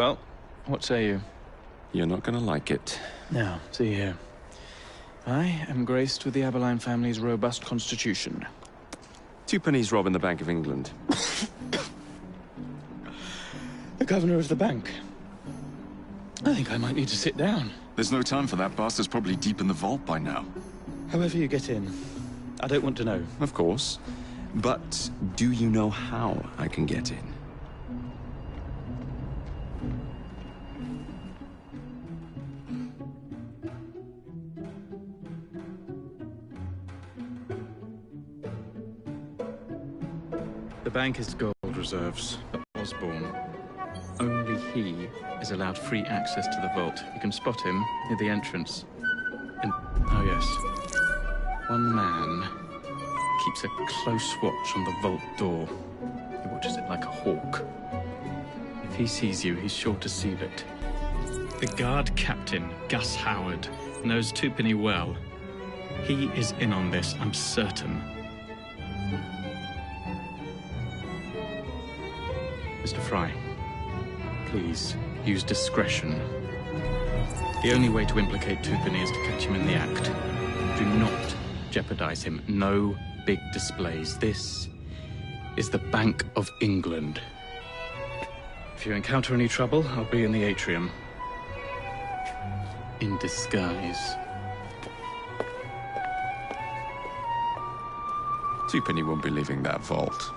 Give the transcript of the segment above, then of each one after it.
Well, what say you? You're not gonna like it. Now, see here. I am graced with the Aberline family's robust constitution. Two pennies robbing the Bank of England. The governor of the bank. I think I might need to sit down. There's no time for that. Bastard's probably deep in the vault by now. However you get in, I don't want to know. Of course. But do you know how I can get in? The bank is gold reserves, but Osborne. Only he is allowed free access to the vault. You can spot him near the entrance. Oh yes, one man keeps a close watch on the vault door. He watches it like a hawk. If he sees you, he's sure to seal it. The guard captain, Gus Howard, knows Twopenny well. He is in on this, I'm certain. Mr. Fry, please use discretion. The only way to implicate Twopenny is to catch him in the act. Do not jeopardize him. No big displays. This is the Bank of England. If you encounter any trouble, I'll be in the atrium. In disguise. Twopenny won't be leaving that vault.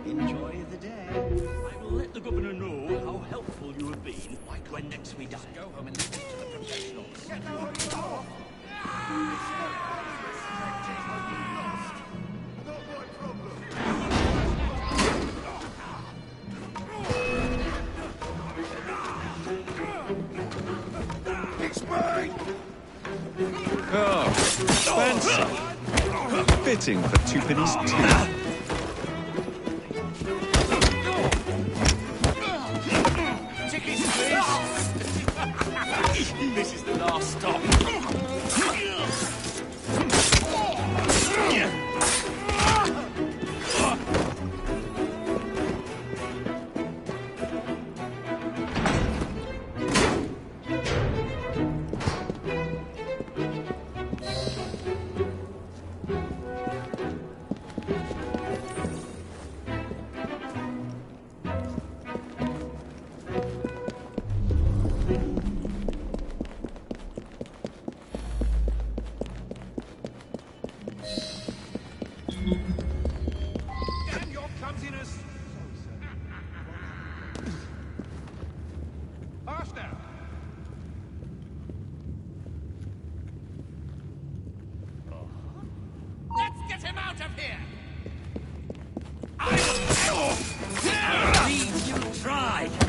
Enjoy the day. I will let the governor know how helpful you have been when next we dine. Go home and leave it to the professionals. Oh, fancy. Fitting for Twopenny's tooth. This is the last stop. of here! I believe you tried!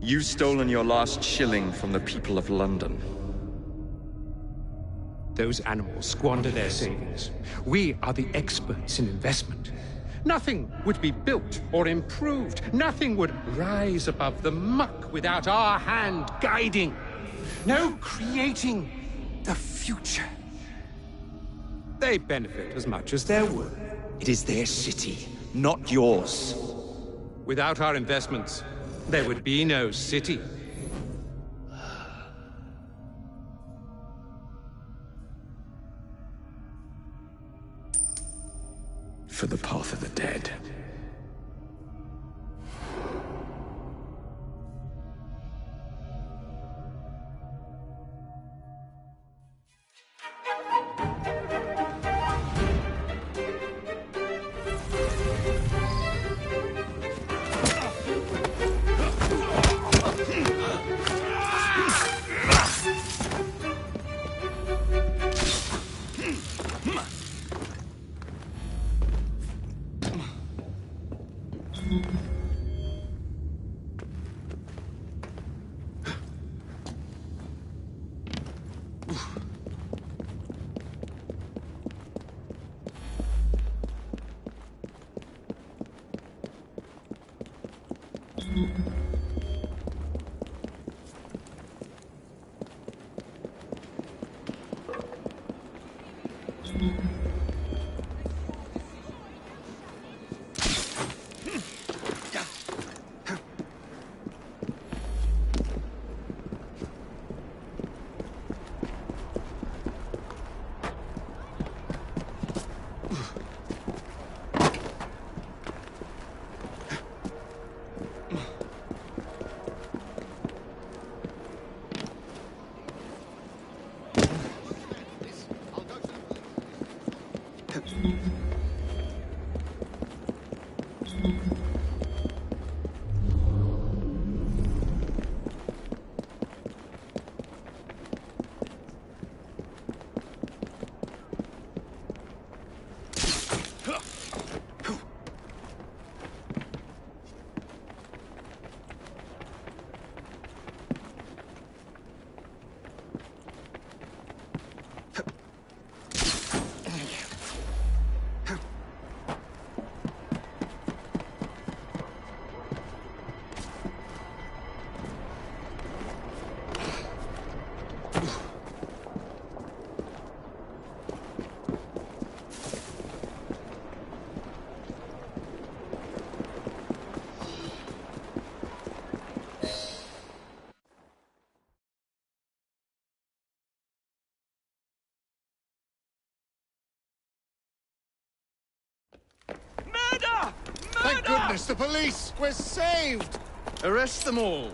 You've stolen your last shilling from the people of London. Those animals squander their savings. We are the experts in investment. Nothing would be built or improved. Nothing would rise above the muck without our hand guiding. No creating the future. They benefit as much as their work. It is their city, not yours. Without our investments, there would be no city. For the path of the dead. Thank goodness, the police! We're saved! Arrest them all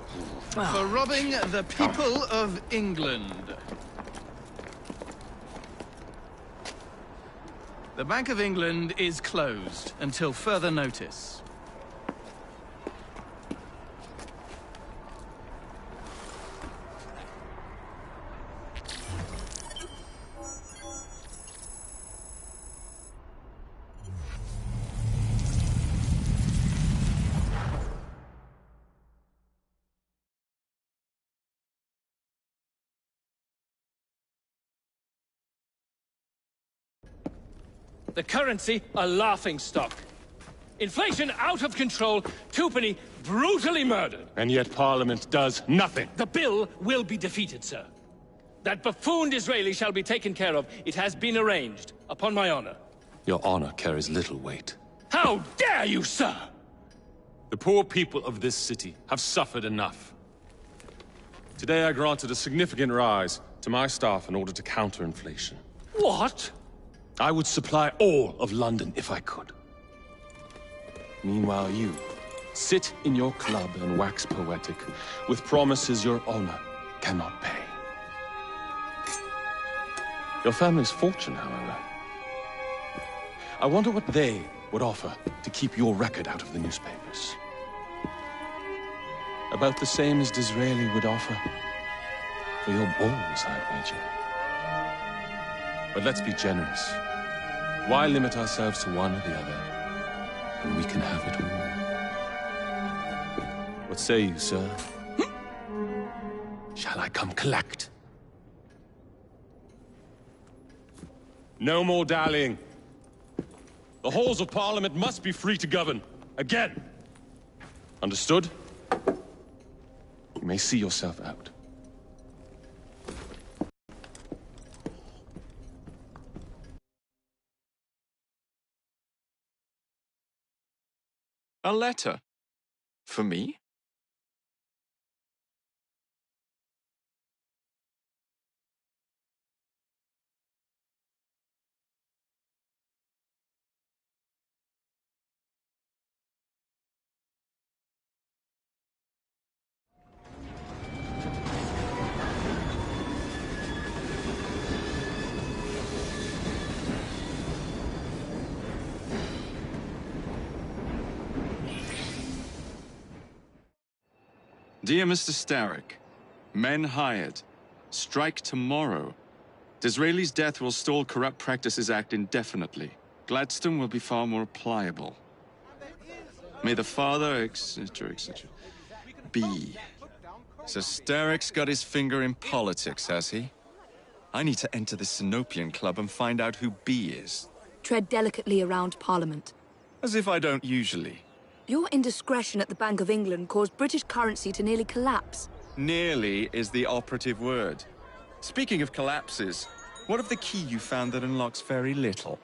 for robbing the people of England. The Bank of England is closed until further notice. The currency a laughingstock. Inflation out of control, Twopenny brutally murdered. And yet Parliament does nothing. The bill will be defeated, sir. That buffoon Disraeli shall be taken care of. It has been arranged, upon my honor. Your honor carries little weight. How dare you, sir! The poor people of this city have suffered enough. Today I granted a significant rise to my staff in order to counter inflation. What? I would supply all of London if I could. Meanwhile, you sit in your club and wax poetic with promises your honor cannot pay. Your family's fortune, however. I wonder what they would offer to keep your record out of the newspapers. About the same as Disraeli would offer for your balls, I'd wager. But let's be generous. Why limit ourselves to one or the other when we can have it all? What say you, sir? Shall I come collect? No more dallying. The halls of Parliament must be free to govern. Again. Understood? You may see yourself out. A letter? For me? Dear Mr. Starrick, men hired. Strike tomorrow. Disraeli's death will stall Corrupt Practices Act indefinitely. Gladstone will be far more pliable. May the father, etc., etc. be. So Starrick's got his finger in politics, has he? I need to enter the Sinopian Club and find out who B is. Tread delicately around Parliament. As if I don't usually. Your indiscretion at the Bank of England caused British currency to nearly collapse. Nearly is the operative word. Speaking of collapses, what of the key you found that unlocks very little?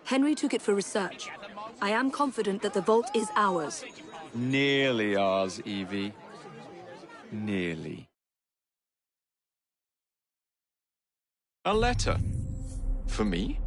Henry took it for research. I am confident that the vault is ours. Nearly ours, Evie. Nearly. A letter? For me?